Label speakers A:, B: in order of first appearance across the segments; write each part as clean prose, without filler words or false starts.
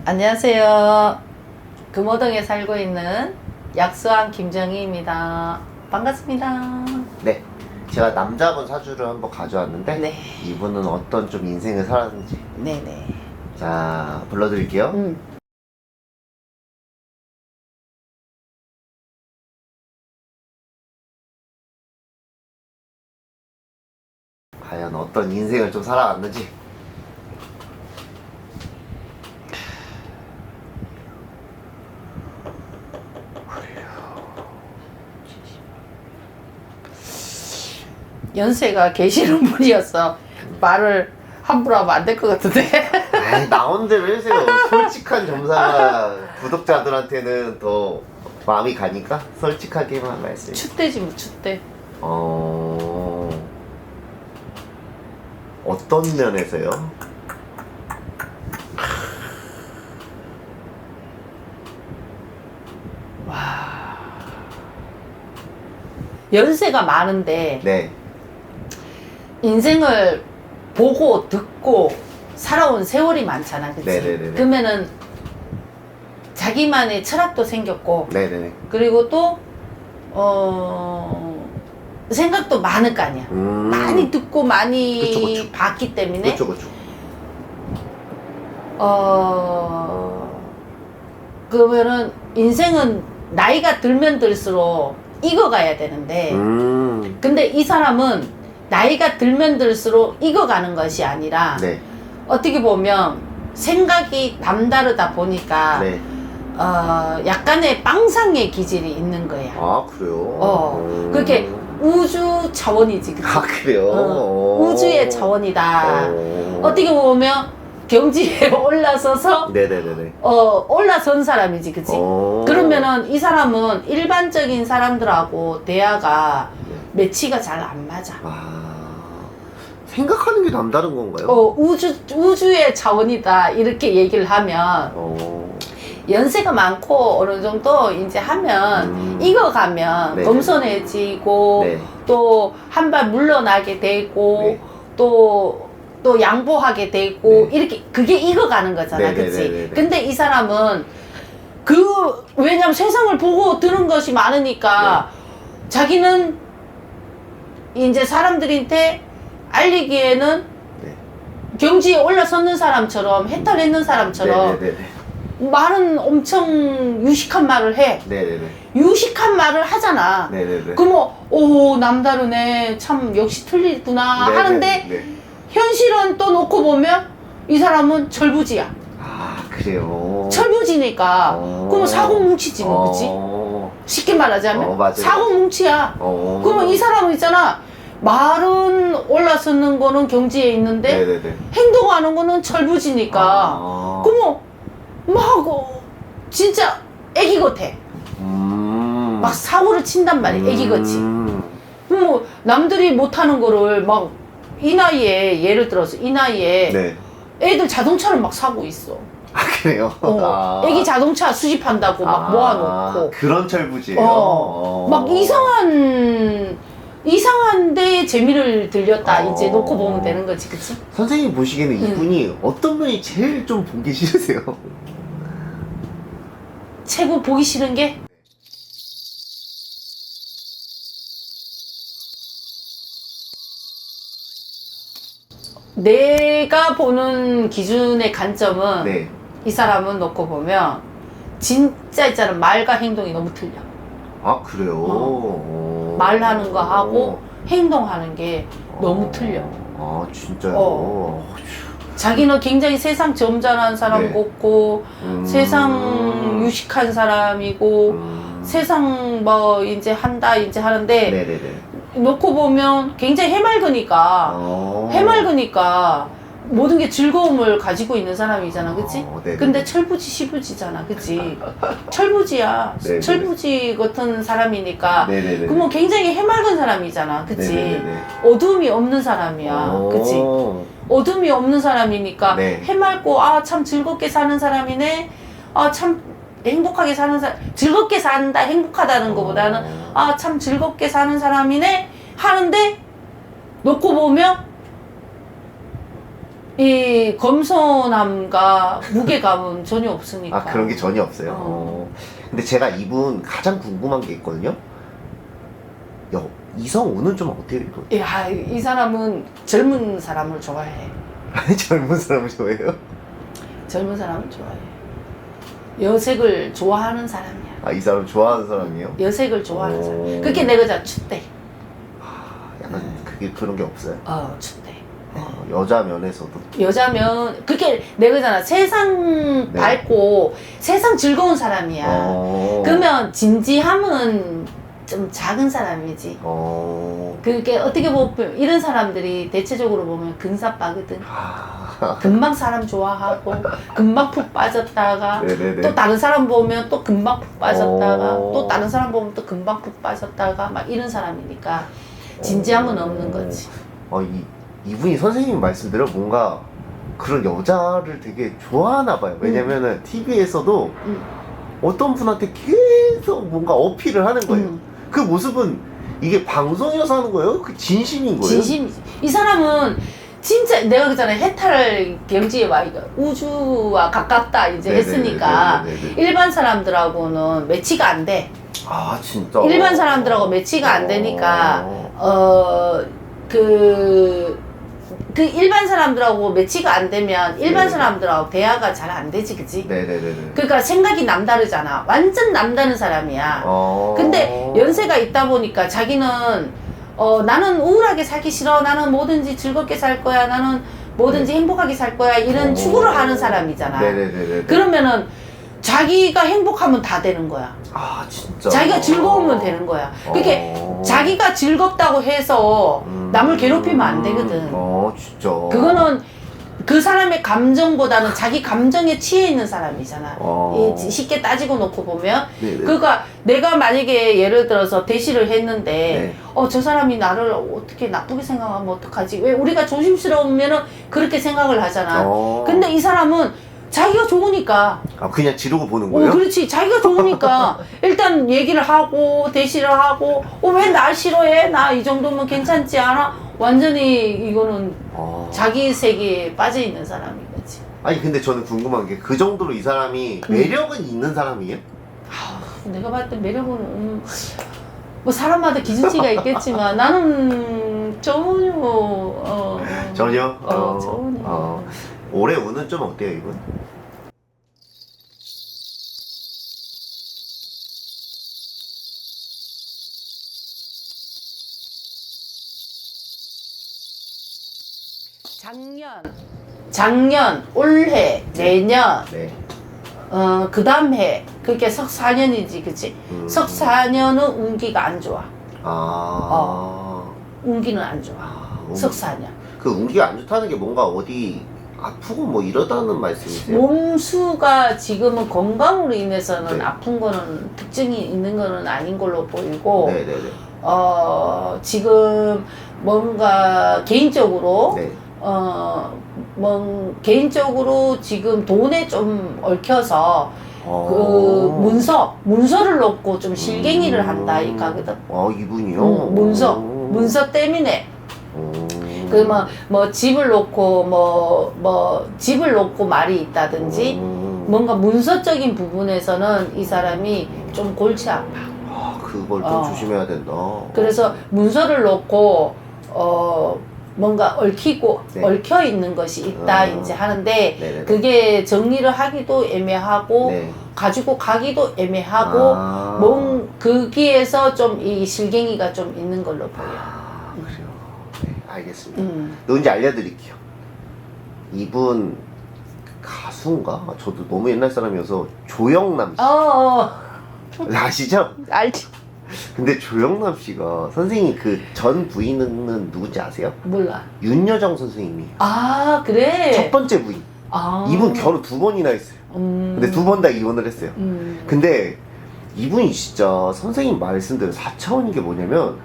A: 안녕하세요. 금호동에 살고 있는 약수왕 김정희입니다. 반갑습니다.
B: 네, 제가 남자분 사주를 한번 가져왔는데
A: 네.
B: 이분은 어떤 좀 인생을 살았는지
A: 네네.
B: 자 불러드릴게요. 과연 어떤 인생을 좀 살아왔는지.
A: 연세가 계시는 분이었어. 말을 함부로 하면 안 될 것 같은데.
B: 아이, 나온 대로 해주세요. 솔직한 점사가 구독자들한테는 더 마음이 가니까 솔직하게만 말씀해.
A: 추대지 뭐 추대.
B: 어떤 면에서요?
A: 연세가 많은데
B: 네,
A: 인생을 보고 듣고 살아온 세월이 많잖아, 그치?
B: 네네네네.
A: 그러면은 자기만의 철학도 생겼고,
B: 네네네.
A: 그리고 또 생각도 많을 거 아니야. 많이 듣고 많이
B: 그쵸.
A: 봤기 때문에
B: 그쵸.
A: 그러면은 인생은 나이가 들면 들수록 익어가야 되는데, 근데 이 사람은 나이가 들면 들수록 익어가는 것이 아니라
B: 네,
A: 어떻게 보면 생각이 남다르다 보니까
B: 네.
A: 약간의 빵상의 기질이 있는 거야.
B: 아, 그래요?
A: 그렇게 우주 차원이지, 그치?
B: 아, 그래요?
A: 우주의 차원이다.
B: 오.
A: 어떻게 보면 경지에 올라서서
B: 네네네네.
A: 올라선 사람이지, 그치? 그러면은 이 사람은 일반적인 사람들하고 대화가 매치가 잘 안 맞아.
B: 생각하는 게 남다른 건가요?
A: 우주의 차원이다 이렇게 얘기를 하면 연세가 많고 어느 정도 이제 하면 익어가면
B: 네.
A: 겸손해지고
B: 네.
A: 또 한 발 물러나게 되고
B: 네.
A: 또 양보하게 되고
B: 네.
A: 이렇게 그게 익어가는 거잖아,
B: 네,
A: 그치?
B: 네, 네, 네.
A: 근데 이 사람은 왜냐면 세상을 보고 들은 것이 많으니까 자기는 이제 사람들한테 알리기에는
B: 네.
A: 경지에 올라서는 사람처럼 해탈했는 사람처럼
B: 네네네.
A: 말은 엄청 유식한 말을 해.
B: 네네네.
A: 유식한 말을 하잖아.
B: 네네네.
A: 그럼 남다르네, 참 역시 틀리구나
B: 네네네.
A: 하는데
B: 네.
A: 현실은 또 놓고 보면 이 사람은 철부지야.
B: 아, 그래요?
A: 철부지니까 그러면 사고 뭉치지 뭐, 그치? 쉽게 말하자면
B: 맞아요.
A: 사고 뭉치야. 그러면 이 사람은 있잖아, 말은 올라서는 거는 경지에 있는데
B: 네네네.
A: 행동하는 거는 철부지니까 그러면 막 진짜 애기 같아. 막 사고를 친단 말이야, 애기 같이. 뭐 남들이 못하는 거를 막 이 나이에, 예를 들어서 이 나이에
B: 네.
A: 애들 자동차를 막 사고 있어.
B: 아, 그래요?
A: 애기 자동차 수집한다고 막 모아놓고
B: 그런 철부지예요?
A: 막 이상한데 재미를 들렸다 이제 놓고 보면 되는 거지, 그치?
B: 선생님 보시기에는 이분이 어떤 면이 제일 좀 보기 싫으세요?
A: 최고 보기 싫은 게 내가 보는 기준의 관점은
B: 네.
A: 이 사람은 놓고 보면 진짜 있잖아, 말과 행동이 너무 틀려.
B: 아, 그래요?
A: 말하는 거 하고 행동하는 게 너무 틀려.
B: 아, 진짜요?
A: 자기는 굉장히 세상 점잖은 사람
B: 네.
A: 같고 세상 유식한 사람이고 세상 뭐 이제 한다 이제 하는데
B: 네네네.
A: 놓고 보면 굉장히 해맑으니까 모든 게 즐거움을 가지고 있는 사람이잖아, 그치?
B: 네네네.
A: 근데 철부지 시부지잖아, 그치? 철부지야.
B: 네네네.
A: 철부지 같은 사람이니까
B: 네네네.
A: 그러면 굉장히 해맑은 사람이잖아, 그치?
B: 네네네.
A: 어둠이 없는 사람이야, 그치? 어둠이 없는 사람이니까
B: 네.
A: 해맑고 참 즐겁게 사는 사람이네, 참 행복하게 사는 사람, 즐겁게 산다, 행복하다는 것보다는 참 즐겁게 사는 사람이네 하는데 놓고 보면 이 검소함과 무게감은 전혀 없으니까.
B: 아, 그런 게 전혀 없어요.
A: 어.
B: 근데 제가 이분 가장 궁금한 게 있거든요. 이성우는 좀 어때요, 이분?
A: 야, 이 사람은 젊은 사람을 좋아해.
B: 젊은 사람을 좋아해요?
A: 젊은 사람을 좋아해. 여색을 좋아하는 사람이야.
B: 아, 이 사람 좋아하는 사람이에요?
A: 여색을 좋아하는
B: 오.
A: 사람. 그렇게 내가 자 춥대.
B: 약간 그게 그런 게 없어요.
A: 춥대.
B: 여자 면에서도.
A: 여자면 그렇게 내가 그러잖아. 세상
B: 네.
A: 밝고 세상 즐거운 사람이야. 그러면 진지함은 좀 작은 사람이지. 그게 어떻게 보면 이런 사람들이 대체적으로 보면 근사빠거든. 금방 사람 좋아하고 금방 푹 빠졌다가
B: 네네네.
A: 또 다른 사람 보면 또 금방 푹 빠졌다가
B: 오.
A: 또 다른 사람 보면 또 금방 푹 빠졌다가 막 이런 사람이니까 진지함은 없는 거지.
B: 이분이 선생님 말씀대로 뭔가 그런 여자를 되게 좋아하나 봐요. 왜냐면은 TV에서도 어떤 분한테 계속 뭔가 어필을 하는 거예요. 그 모습은 이게 방송이어서 하는 거예요? 그 진심인 거예요?
A: 진심이지. 이 사람은 진짜 내가 그러잖아. 해탈 경지에 와 이거 우주와 가깝다 이제
B: 네네네,
A: 했으니까
B: 네네네.
A: 일반 사람들하고는 매치가 안 돼.
B: 아, 진짜?
A: 일반 사람들하고 매치가 안 되니까 그 일반 사람들하고 매치가 안 되면 일반
B: 네네.
A: 사람들하고 대화가 잘 안 되지, 그치?
B: 네네네네.
A: 그러니까 생각이 남다르잖아. 완전 남다른 사람이야. 근데 연세가 있다 보니까 자기는 나는 우울하게 살기 싫어. 나는 뭐든지 즐겁게 살 거야. 나는 뭐든지 행복하게 살 거야. 이런 추구를 하는 사람이잖아.
B: 네네네네.
A: 그러면은 자기가 행복하면 다 되는 거야.
B: 아, 진짜?
A: 자기가 즐거우면 되는 거야. 그렇게 자기가 즐겁다고 해서 남을 괴롭히면 안 되거든.
B: 진짜?
A: 그거는 그 사람의 감정보다는 자기 감정에 취해 있는 사람이잖아. 쉽게 따지고 놓고 보면.
B: 네네.
A: 그러니까 내가 만약에 예를 들어서 대시를 했는데
B: 네.
A: 저 사람이 나를 어떻게 나쁘게 생각하면 어떡하지? 왜 우리가 조심스러우면은 그렇게 생각을 하잖아. 근데 이 사람은 자기가 좋으니까.
B: 그냥 지르고 보는 거예요?
A: 그렇지. 자기가 좋으니까 일단 얘기를 하고 대시를 하고 왜 날 싫어해? 나 이 정도면 괜찮지 않아? 완전히 이거는 자기 세계에 빠져 있는 사람인 거지.
B: 아니, 근데 저는 궁금한 게 그 정도로 이 사람이 매력은 있는 사람이에요?
A: 내가 봤을 때 매력은 뭐 사람마다 기준치가 있겠지만 나는 전혀
B: 전혀?
A: 전혀.
B: 올해 운은 좀 어때요, 이분?
A: 작년, 올해, 내년,
B: 네.
A: 그 다음 해, 그렇게 석 4년이지, 그치? 석 4년은 운기가 안 좋아. 운기는 안 좋아. 석 4년.
B: 그 운기가 안 좋다는 게 뭔가 어디 아프고 뭐 이러다는 말씀이세요?
A: 몸수가 지금은 건강으로 인해서는
B: 네.
A: 아픈 거는 특징이 있는 거는 아닌 걸로 보이고,
B: 네네네.
A: 지금 뭔가 개인적으로,
B: 네.
A: 개인적으로 지금 돈에 좀 얽혀서 문서를 놓고 좀 실갱이를 한다 이거거든.
B: 이분이요?
A: 문서 때문에. 뭐 집을 놓고 집을 놓고 말이 있다든지 뭔가 문서적인 부분에서는 이 사람이 좀 골치 아파.
B: 그걸 좀 조심해야 된다.
A: 그래서 문서를 놓고 뭔가
B: 네.
A: 얽혀 있는 것이 있다 이제 하는데
B: 네네네.
A: 그게 정리를 하기도 애매하고
B: 네.
A: 가지고 가기도 애매하고 거기에서 좀 이 실갱이가 좀 있는 걸로 보여.
B: 그래요. 네, 알겠습니다. 누군지 알려드릴게요. 이분 가수인가? 저도 너무 옛날 사람이어서 조영남 씨 아시죠?
A: 알지.
B: 근데 조영남 씨가 선생님 그 전 부인은 누군지 아세요?
A: 몰라.
B: 윤여정 선생님이
A: 그래.
B: 첫 번째 부인. 이분 결혼 2번이나 했어요. 근데 2번 다 이혼을 했어요. 근데 이분이 진짜 선생님 말씀대로 4차원인 게 뭐냐면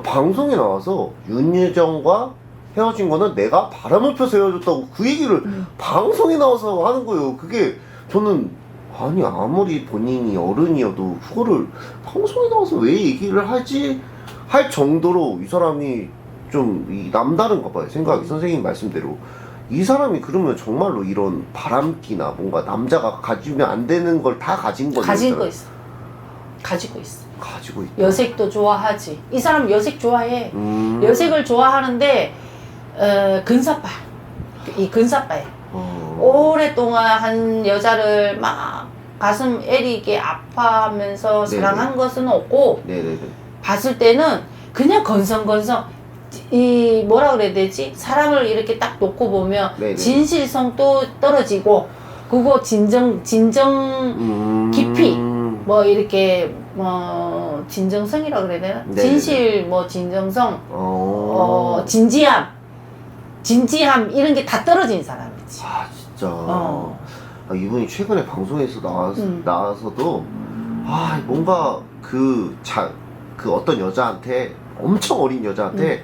B: 방송에 나와서 윤여정과 헤어진 거는 내가 바람을 펴서 헤어졌다고 그 얘기를 방송에 나와서 하는 거예요. 그게 저는 아니 아무리 본인이 어른이어도 그거를 방송에 나와서 왜 얘기를 하지? 할 정도로 이 사람이 좀 남다른가 봐요. 생각이 선생님 말씀대로 이 사람이 그러면 정말로 이런 바람기나 뭔가 남자가 가지면 안 되는 걸 다 가진 거네.
A: 가진 거 있어. 가지고 있어.
B: 가지고 있다.
A: 여색도 좋아하지. 이 사람 여색 좋아해. 여색을 좋아하는데 근사빠. 이 근사빠야. 오랫동안 한 여자를 막 가슴 애리게 아파하면서 사랑한 것은 없고
B: 네네네.
A: 봤을 때는 그냥 건성건성 이 뭐라 그래야 되지? 사람을 이렇게 딱 놓고 보면
B: 네네.
A: 진실성도 떨어지고 그거 진정 깊이 뭐 이렇게 뭐 진정성이라 그래야 되나?
B: 네네네.
A: 진실 뭐 진정성 진지함 이런 게 다 떨어진 사람이지.
B: 아 진짜. 아, 이분이 최근에 방송에서 나와서도 아 뭔가 그 어떤 여자한테 엄청 어린 여자한테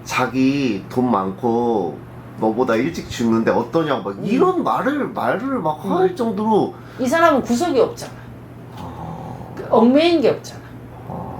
B: 자기 돈 많고 너보다 일찍 죽는데 어떠냐 막 이런 말을 막 할 정도로
A: 이 사람은 구속이 없잖아. 얽매인 게 없잖아.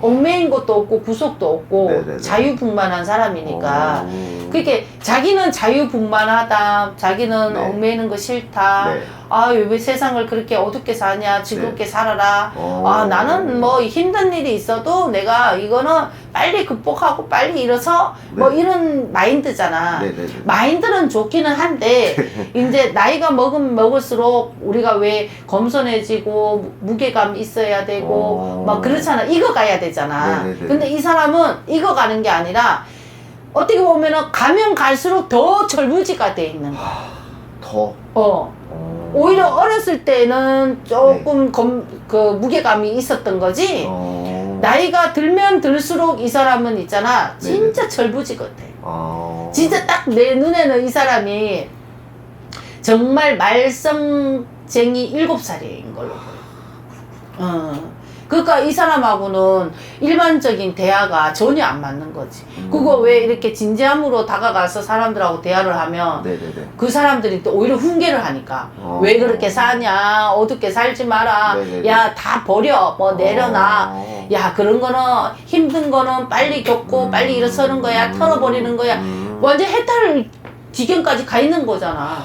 A: 얽매인 것도 없고 구속도 없고
B: 네네네.
A: 자유분만한 사람이니까 그렇게 자기는 자유분만하다 자기는
B: 네.
A: 얽매이는 거 싫다
B: 네.
A: 아 왜 세상을 그렇게 어둡게 사냐 즐겁게 살아라 아 나는 뭐 힘든 일이 있어도 내가 이거는 빨리 극복하고 빨리 일어서 뭐
B: 네.
A: 이런 마인드잖아.
B: 네네네.
A: 마인드는 좋기는 한데 이제 나이가 먹을수록 우리가 왜 겸손해지고 무게감 있어야 되고 막 그렇잖아. 익어가야 되잖아.
B: 네네네.
A: 근데 이 사람은 익어가는 게 아니라 어떻게 보면은 가면 갈수록 더 절부지가 돼 있는 거야.
B: 더.
A: 오히려 어렸을 때는 조금 그 무게감이 있었던 거지. 나이가 들면 들수록 이 사람은 있잖아. 진짜 절부지 같아. 진짜 딱 내 눈에는 이 사람이 정말 말썽쟁이 7살인 걸로 보여. 그러니까 이 사람하고는 일반적인 대화가 전혀 안 맞는 거지. 그거 왜 이렇게 진지함으로 다가가서 사람들하고 대화를 하면
B: 네네네.
A: 그 사람들이 또 오히려 훈계를 하니까 왜 그렇게 사냐 어둡게 살지 마라.
B: 네네네.
A: 야 다 버려 뭐 내려놔. 야 그런 거는 힘든 거는 빨리 겪고 빨리 일어서는 거야 털어버리는 거야. 완전 해탈 지경까지 가 있는 거잖아.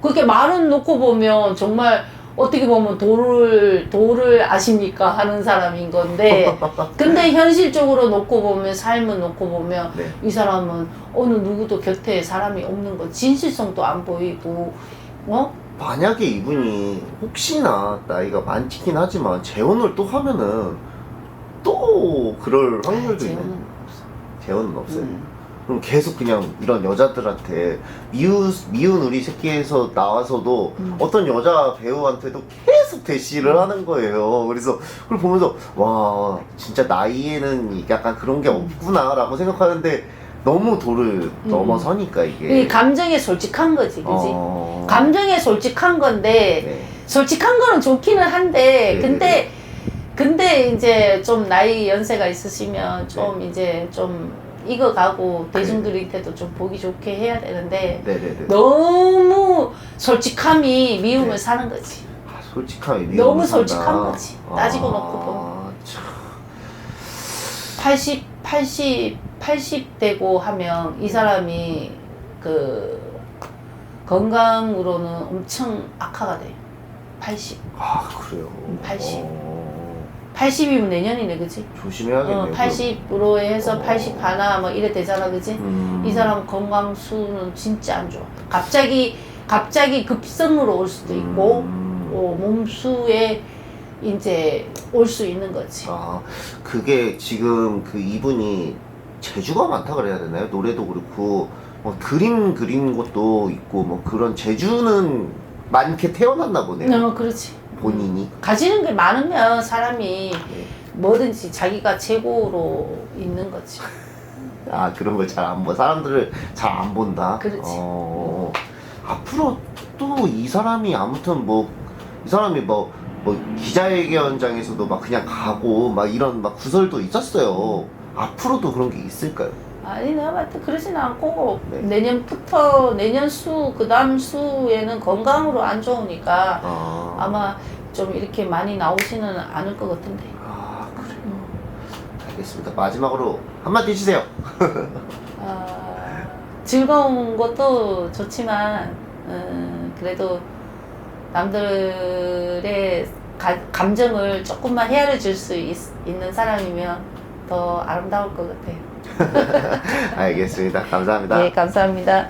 A: 그렇게 말은 놓고 보면 정말 어떻게 보면 도를 아십니까 하는 사람인 건데 근데 현실적으로 놓고 보면 삶을 놓고 보면
B: 네.
A: 이 사람은 어느 누구도 곁에 사람이 없는 거 진실성도 안 보이고
B: 만약에 이분이 혹시나 나이가 많긴 하지만 재혼을 또 하면은 또 그럴 확률도 있네.
A: 재혼은 없어.
B: 재혼은 없어요. 그럼 계속 그냥 이런 여자들한테 미운 우리 새끼에서 나와서도 어떤 여자 배우한테도 계속 대시를 하는 거예요. 그래서 그걸 보면서 와 진짜 나이에는 약간 그런 게 없구나라고 생각하는데 너무 도를 넘어서니까 이게
A: 이 감정에 솔직한 거지, 그지? 감정에 솔직한 건데
B: 네.
A: 솔직한 거는 좋기는 한데
B: 네네네.
A: 근데 이제 좀 나이 연세가 있으시면 좀 이제 좀 익어가고 대중들한테도 좀 보기 좋게 해야 되는데
B: 네네네.
A: 너무 솔직함이 미움을
B: 네.
A: 사는 거지.
B: 솔직함이 미움을
A: 너무
B: 산다.
A: 솔직한 거지. 따지고 놓고 보면.
B: 참.
A: 80 되고 하면 이 사람이 그 건강으로는 엄청 악화가 돼. 80.
B: 아 그래요.
A: 80. 80이면 내년이네, 그지?
B: 조심해야겠네요.
A: 80으로 해서 80 하나 뭐 이래 되잖아, 그지?
B: 음.
A: 이 사람 건강 수는 진짜 안 좋아. 갑자기 급성으로 올 수도 있고, 몸수에 이제 올 수 있는 거지.
B: 아 그게 지금 그 이분이 재주가 많다 그래야 되나요? 노래도 그렇고 뭐 그림 그리는 것도 있고 뭐 그런 재주는 많게 태어났나 보네요.
A: 그렇지.
B: 본인이.
A: 가지는 게 많으면 사람이
B: 네.
A: 뭐든지 자기가 최고로 있는 거지.
B: 아 그런 걸 잘 안 봐. 사람들을 잘 안 본다.
A: 그렇지.
B: 앞으로 또 이 사람이 아무튼 뭐 이 사람이 뭐 기자회견장에서도 막 그냥 가고 막 이런 막 구설도 있었어요. 앞으로도 그런 게 있을까요?
A: 아니 내가 봤을 때 그러진 않고
B: 네.
A: 내년 수 그 다음 수에는 건강으로 안 좋으니까 아마 좀 이렇게 많이 나오지는 않을 것 같은데.
B: 아 그래요. 알겠습니다. 마지막으로 한마디 해주세요.
A: 즐거운 것도 좋지만 그래도 남들의 감정을 조금만 헤아려 줄 수 있는 사람이면 더 아름다울 것 같아요.
B: 알겠습니다. 감사합니다.
A: 네, 감사합니다.